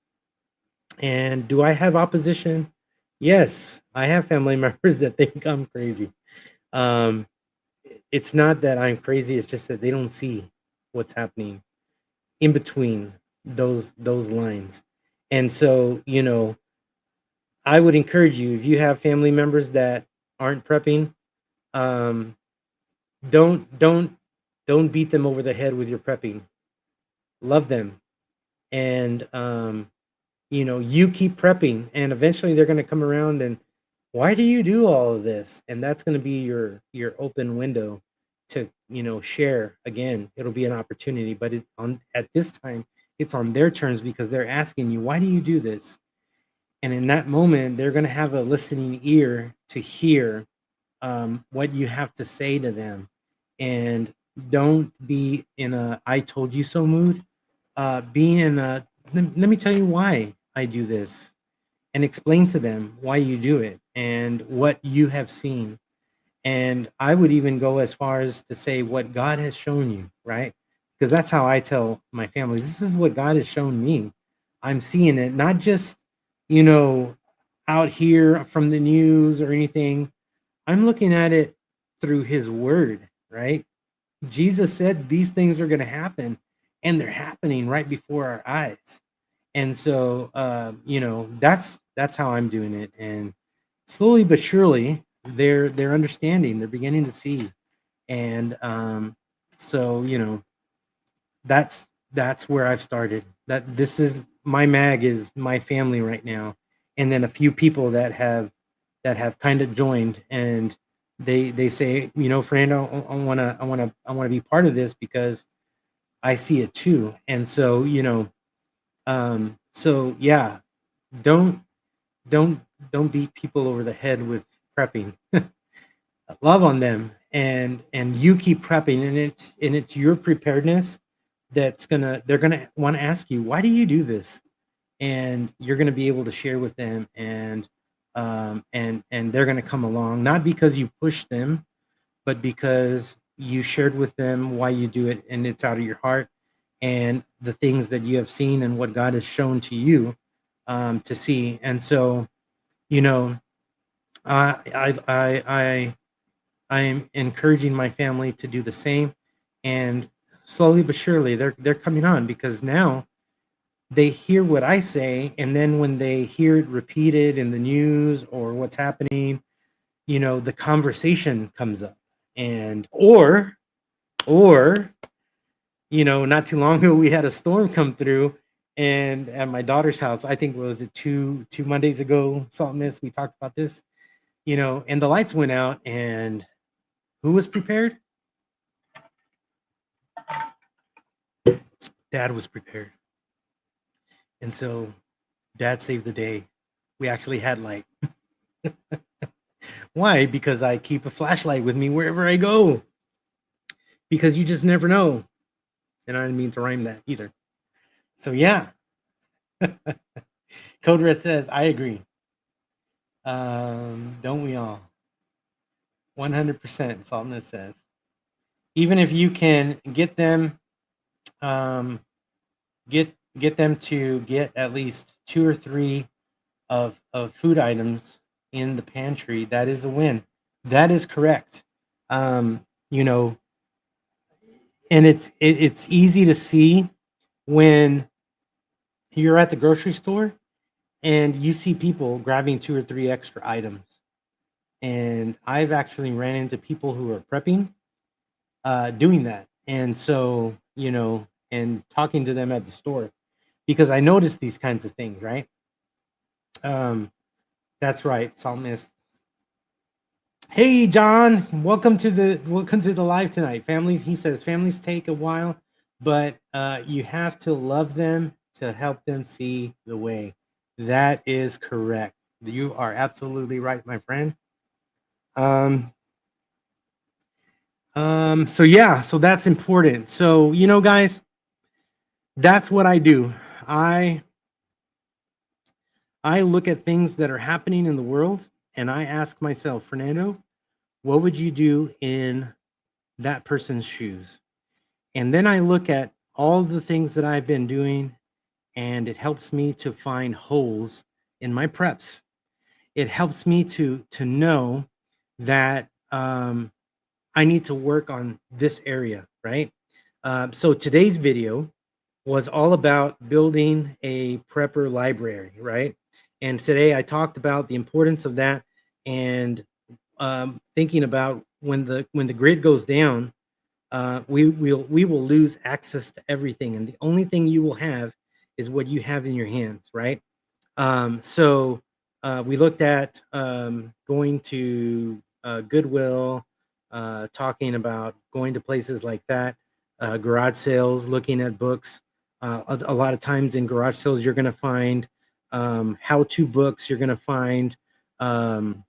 And do I have opposition? Yes, I have family members that think I'm crazy. It's not that I'm crazy, it's just that they don't see what's happening in between those lines. And so, I would encourage you, if you have family members that aren't prepping, um, don't beat them over the head with your prepping. Love them, and you keep prepping, and eventually they're going to come around and, why do you do all of this? And that's going to be your open window to share again. It'll be an opportunity, but at this time it's on their terms, because they're asking you, why do you do this? And in that moment, they're going to have a listening ear to hear what you have to say to them. And don't be in a I told you so mood. Be in a, let me tell you why I do this, and explain to them why you do it and what you have seen. And I would even go as far as to say what God has shown you, right? Because that's how I tell my family, this is what God has shown me. I'm seeing it, not just, you know, out here from the news or anything. I'm looking at it through his word, right? Jesus said these things are going to happen, and they're happening right before our eyes. And so, that's how I'm doing it. And slowly but surely, they're understanding. They're beginning to see. And so, that's where I've started. That this is my mag is my family right now, and then a few people that have kind of joined. And they say, Fernando, I want to be part of this because I see it too. And so, so yeah, don't don't don't beat people over the head with prepping. Love on them, and you keep prepping, and it's your preparedness they're gonna want to ask you, why do you do this? And you're gonna be able to share with them, and they're gonna come along, not because you push them, but because you shared with them why you do it, and it's out of your heart, and the things that you have seen and what God has shown to you, to see. And so, you know, I am encouraging my family to do the same, and slowly but surely they're coming on, because now they hear what I say, and then when they hear it repeated in the news or what's happening, the conversation comes up. And or not too long ago we had a storm come through, and at my daughter's house, I think, was it two Mondays ago, Salt Miss, we talked about this, and the lights went out, and who was prepared? Dad was prepared. And so Dad saved the day. We actually had light. Why? Because I keep a flashlight with me wherever I go. Because you just never know. And I didn't mean to rhyme that either. So yeah. Code Red says, I agree. Don't we all? 100%, Saltness says. Even if you can get them, get them to get at least 2 or 3 of food items in the pantry, that is a win. That is correct. You know, and it's easy to see when you're at the grocery store and you see people grabbing 2 or 3 extra items. And I've actually ran into people who are prepping, doing that. And so, and talking to them at the store, because I noticed these kinds of things, right? That's right, Salt Mist. Hey, John, welcome to the live tonight. Family, he says, families take a while, but you have to love them to help them see the way. That is correct. You are absolutely right, my friend. So yeah, so that's important. So, guys, that's what I do. I look at things that are happening in the world, and I ask myself, Fernando, what would you do in that person's shoes? And then I look at all the things that I've been doing, and it helps me to find holes in my preps. It helps me to know that I need to work on this area, right? So today's video was all about building a prepper library, right? And today I talked about the importance of that, and thinking about when the grid goes down, we will lose access to everything, and the only thing you will have is what you have in your hands, right? So we looked at going to Goodwill, talking about going to places like that, garage sales, looking at books. A lot of times in garage sales, you're going to find how-to books. You're going to find kind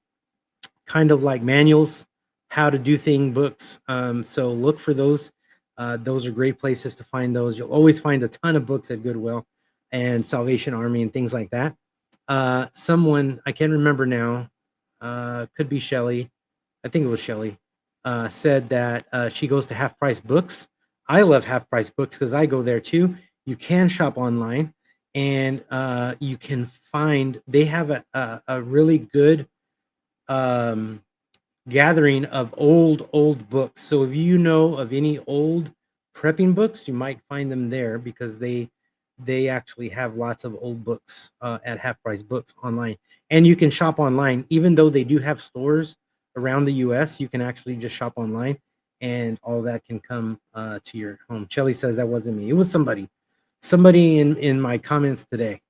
of like manuals, how to do thing books. So look for those. Those are great places to find those. You'll always find a ton of books at Goodwill and Salvation Army and things like that. Someone, I can't remember now, could be Shelly, I think it was Shelly, said that she goes to Half Price Books. I love Half Price Books because I go there too. You can shop online, and you can find, they have a really good gathering of old books. So if you know of any old prepping books, you might find them there, because they actually have lots of old books at Half Price Books online. And you can shop online, even though they do have stores around the US. You can actually just shop online, and all that can come to your home. Shelly says that wasn't me. It was somebody in my comments today.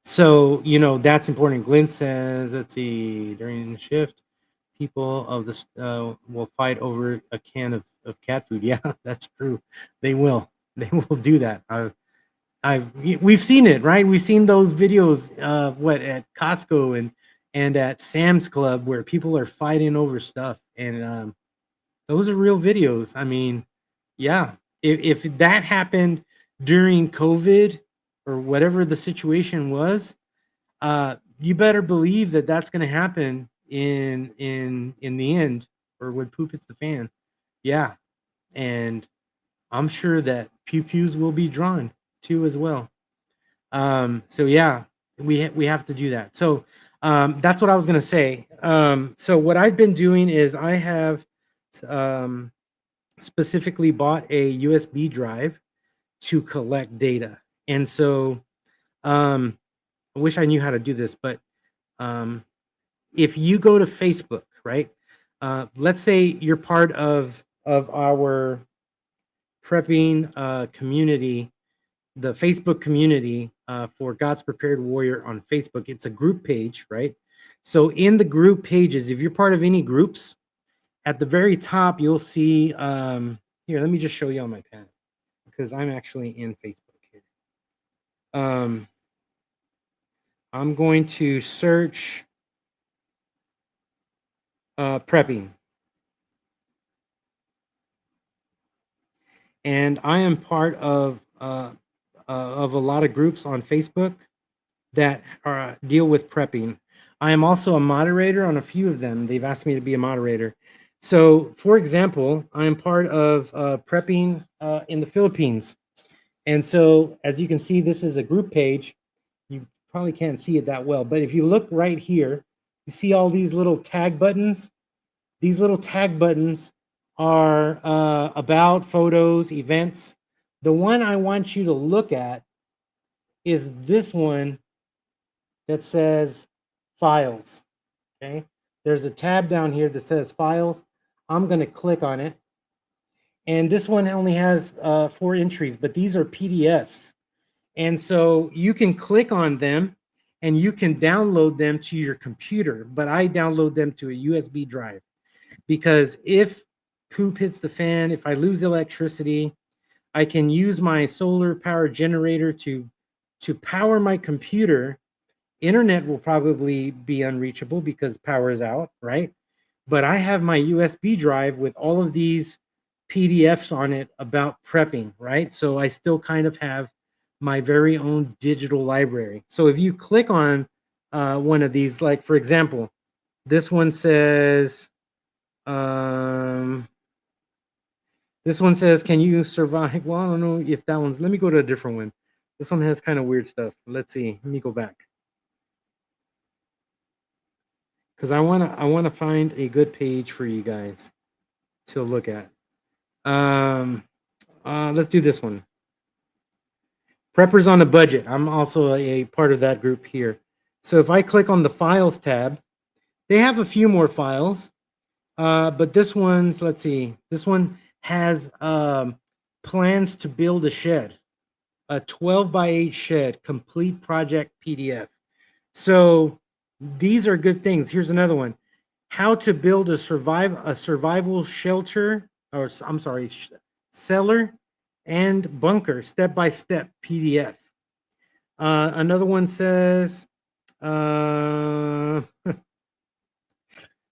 So, that's important. Glenn says, let's see, during the shift, people of this will fight over a can of cat food. Yeah, that's true. They will. They will do that. We've seen it, right? We've seen those videos, what at Costco and at Sam's Club where people are fighting over stuff, and those are real videos. I mean, yeah, if that happened during COVID or whatever the situation was, you better believe that that's going to happen in the end, or when poop hits the fan. Yeah, and I'm sure that pew pews will be drawn too as well. So yeah, we have to do that. So that's what I was gonna say. So what I've been doing is I have um, specifically bought a USB drive to collect data, and so um, I wish I knew how to do this, but um, if you go to Facebook, right? Let's say you're part of our prepping community, the Facebook community for God's Prepared Warrior on Facebook. It's a group page, right? So in the group pages, if you're part of any groups, at the very top you'll see. Here, let me just show you on my pen because I'm actually in Facebook here. I'm going to search prepping, and I am part of a lot of groups on Facebook that deal with prepping. I am also a moderator on a few of them. They've asked me to be a moderator. So, for example, I am part of prepping in the Philippines. And so, as you can see, this is a group page. You probably can't see it that well, but if you look right here, you see all these little tag buttons. These little tag buttons are about photos, events. The one I want you to look at is this one that says files. Okay. There's a tab down here that says files. I'm going to click on it. And this one only has 4 entries, but these are PDFs. And so you can click on them and you can download them to your computer. But I download them to a USB drive because if poop hits the fan, if I lose electricity, I can use my solar power generator to power my computer. Internet will probably be unreachable because power is out, right? But I have my USB drive with all of these PDFs on it about prepping, right? So I still kind of have my very own digital library. So if you click on one of these, like for example, this one says, can you survive? Well, I don't know if that one's, let me go to a different one. This one has kind of weird stuff. Let's see, let me go back. Because I wanna find a good page for you guys to look at. Let's do this one. Preppers on a budget. I'm also a part of that group here. So if I click on the files tab, they have a few more files, but this one's, let's see, this one has plans to build a shed, a 12 by 8 shed, complete project PDF. So these are good things. Here's another one: how to build a survival shelter, or I'm sorry, cellar and bunker, step by step PDF. Another one says, uh,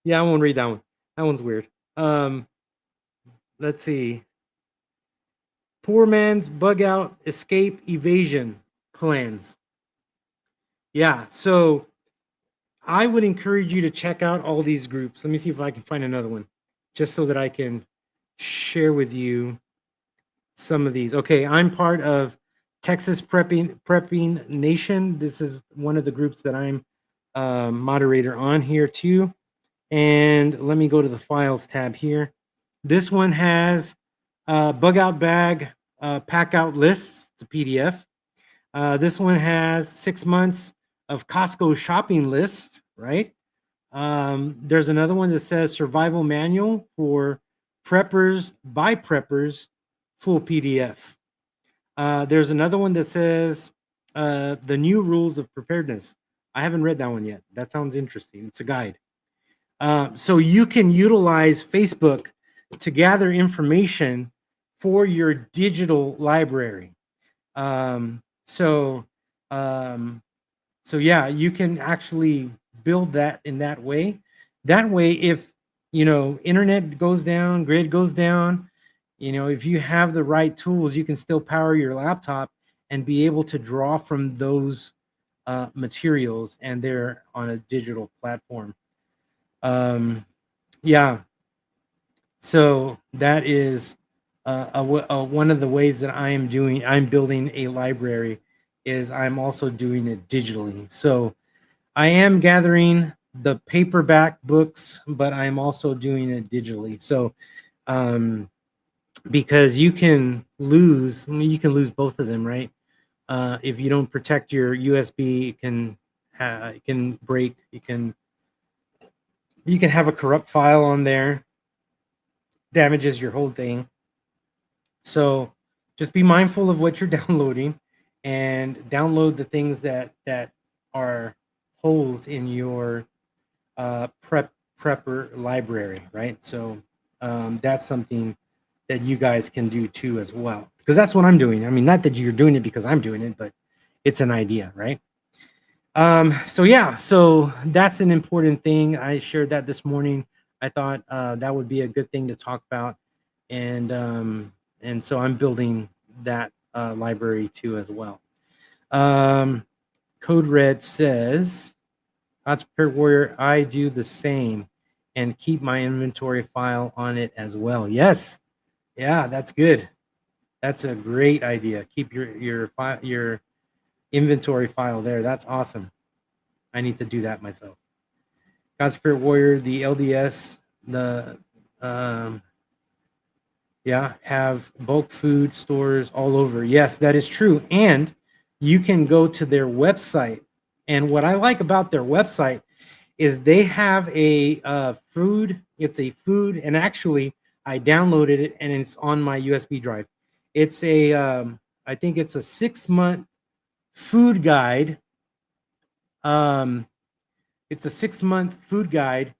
yeah, I won't read that one. That one's weird. Let's see. Poor man's bug out escape evasion plans. Yeah, so I would encourage you to check out all these groups. Let me see if I can find another one, just so that I can share with you some of these. Okay, I'm part of Texas Prepping Nation. This is one of the groups that I'm moderator on here too. And let me go to the files tab here. This one has bug out bag pack out lists. It's a PDF. This one has 6 months of Costco shopping list, right? There's another one that says survival manual for preppers by preppers, full PDF. There's another one that says the new rules of preparedness. I haven't read that one yet. That sounds interesting. It's a guide. So you can utilize Facebook to gather information for your digital library. Um, so, um, so yeah, you can actually build that in that way. That way, if internet goes down, grid goes down, if you have the right tools, you can still power your laptop and be able to draw from those materials, and they're on a digital platform. Um, yeah, so that is one of the ways that I'm building a library is I'm also doing it digitally. So I am gathering the paperback books, but I'm also doing it digitally. So um, because you can lose both of them, right? If you don't protect your USB, it can break. You can have a corrupt file on there, damages your whole thing. So just be mindful of what you're downloading, and download the things that are holes in your prepper library, right? So that's something that you guys can do too as well, because that's what I'm doing. I mean, not that you're doing it because I'm doing it, but it's an idea, right? So yeah, so that's an important thing. I shared that this morning. I thought that would be a good thing to talk about, and so I'm building that library too as well. Um, Code Red says, "God's Prepared Warrior, I do the same, and keep my inventory file on it as well." Yes, yeah, that's good. That's a great idea. Keep your inventory file there. That's awesome. I need to do that myself. God's Spirit Warrior, the LDS, the um, yeah, have bulk food stores all over. Yes, that is true. And you can go to their website. And what I like about their website is they have a food. It's a food, and actually, I downloaded it, and it's on my USB drive. It's I think it's a 6-month food guide. Um, it's a 6-month food guide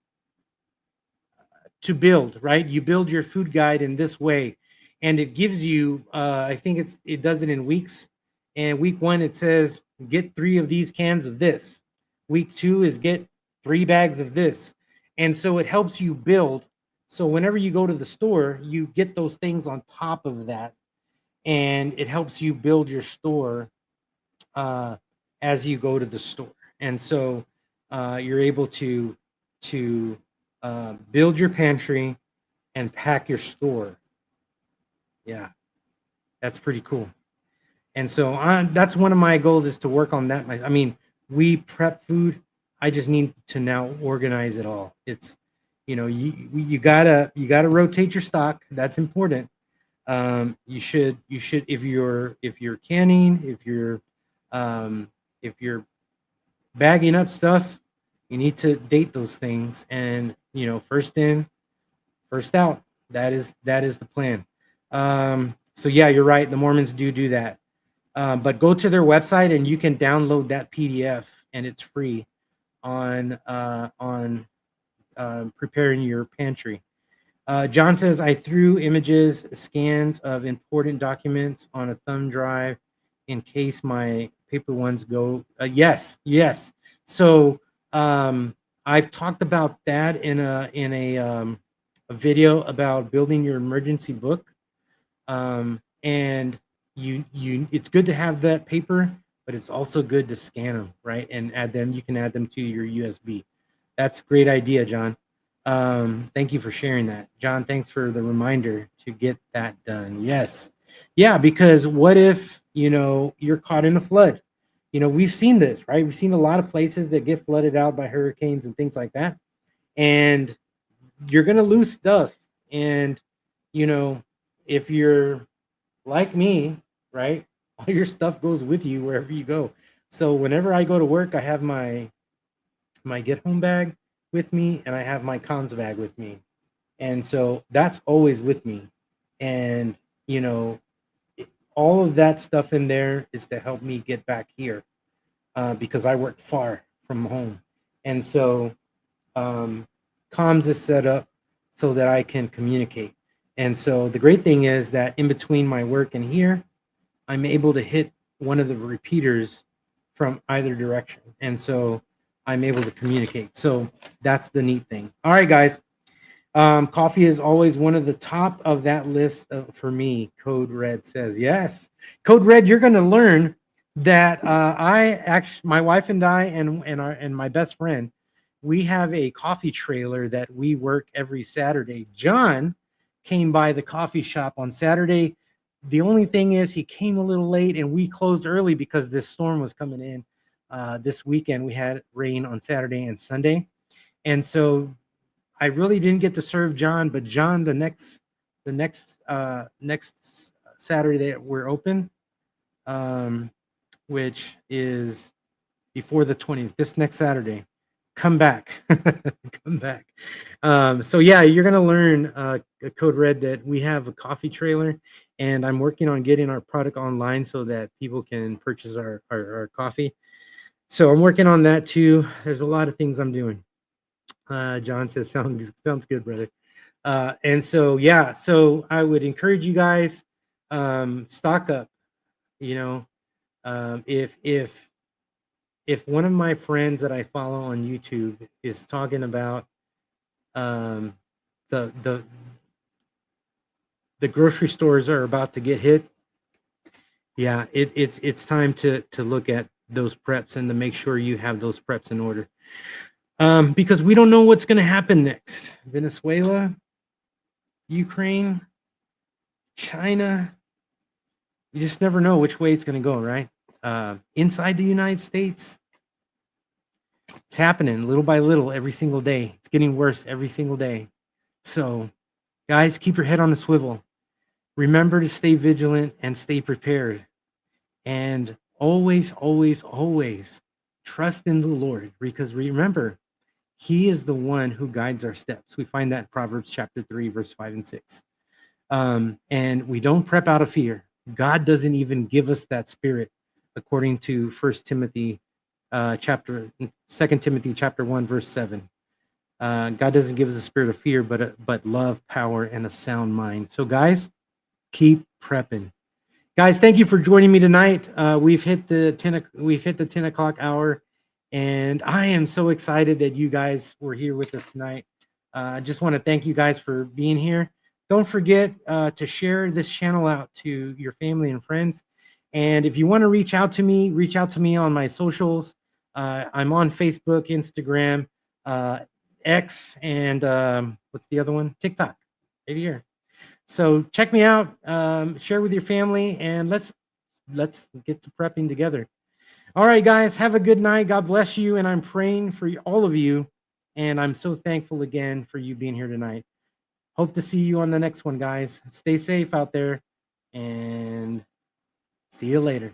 to build, right? You build your food guide in this way, and it gives you I think it does it in weeks. And week 1 it says get 3 of these cans of this. Week 2 is get 3 bags of this. And so it helps you build, so whenever you go to the store you get those things on top of that, and it helps you build your store uh, as you go to the store. And so you're able to build your pantry and pack your store. Yeah, that's pretty cool. And so that's one of my goals, is to work on that. I mean, we prep food. I just need to now organize it all. It's you gotta rotate your stock. That's important. You should if you're canning, um, if you're bagging up stuff, you need to date those things, and first in, first out. That is the plan. So yeah, you're right. The Mormons do that. But go to their website and you can download that PDF, and it's free on preparing your pantry. John says, I threw images, scans of important documents on a thumb drive in case my paper ones go. Yes, yes. So I've talked about that in a video about building your emergency book. And it's good to have that paper, but it's also good to scan them, right, and add them. You can add them to your USB. That's a great idea, John. Thank you for sharing that, John. Thanks for the reminder to get that done. Yes, yeah, because what if you're caught in a flood? We've seen this, right? We've seen a lot of places that get flooded out by hurricanes and things like that, and you're gonna lose stuff. And you know if you're like me, right? All your stuff goes with you wherever you go. So whenever I go to work, I have my get home bag with me, and I have my cons bag with me. And so that's always with me. And you know, all of that stuff in there is to help me get back here, because I work far from home. And so um comms is set up so that I can communicate. And so the great thing is that in between my work and here, I'm able to hit one of the repeaters from either direction. And so I'm able to communicate. So that's the neat thing. All right, guys. Coffee is always one of the top of that list for me. Code Red says yes. Code Red, you're going to learn that my wife and I and my best friend, we have a coffee trailer that we work every Saturday. John came by the coffee shop on Saturday. The only thing is he came a little late and we closed early because this storm was coming in. This weekend we had rain on Saturday and Sunday, and so I really didn't get to serve John, but John, next Saturday that we're open, which is before the 20th, this next Saturday, come back, come back. So yeah, you're gonna learn Code Red that we have a coffee trailer, and I'm working on getting our product online so that people can purchase our coffee. So I'm working on that too. There's a lot of things I'm doing. John says sounds good, brother. And so yeah, so I would encourage you guys, stock up. You know, if one of my friends that I follow on YouTube is talking about um, the the the grocery stores are about to get hit, yeah, it's time to look at those preps and to make sure you have those preps in order. Because we don't know what's going to happen next. Venezuela, Ukraine, China, you just never know which way it's going to go, right? Inside the United States, it's happening little by little every single day. It's getting worse every single day. So, guys, keep your head on the swivel. Remember to stay vigilant and stay prepared. And always, always, always trust in the Lord, because remember, He is the one who guides our steps. We find that in Proverbs chapter 3, verse 5 and 6. And we don't prep out of fear. God doesn't even give us that spirit, according to 2 Timothy chapter 1, verse 7. God doesn't give us a spirit of fear, but love, power, and a sound mind. So, guys, keep prepping. Guys, thank you for joining me tonight. We've hit the 10 o'clock hour, and I am so excited that you guys were here with us tonight. I just want to thank you guys for being here. Don't forget to share this channel out to your family and friends. And if you want to reach out to me on my socials. I'm on Facebook, Instagram, X, and what's the other one? TikTok, right here. So check me out, share with your family, and let's get to prepping together. All right, guys, have a good night. God bless you, and I'm praying for all of you, and I'm so thankful again for you being here tonight. Hope to see you on the next one, guys. Stay safe out there, and see you later.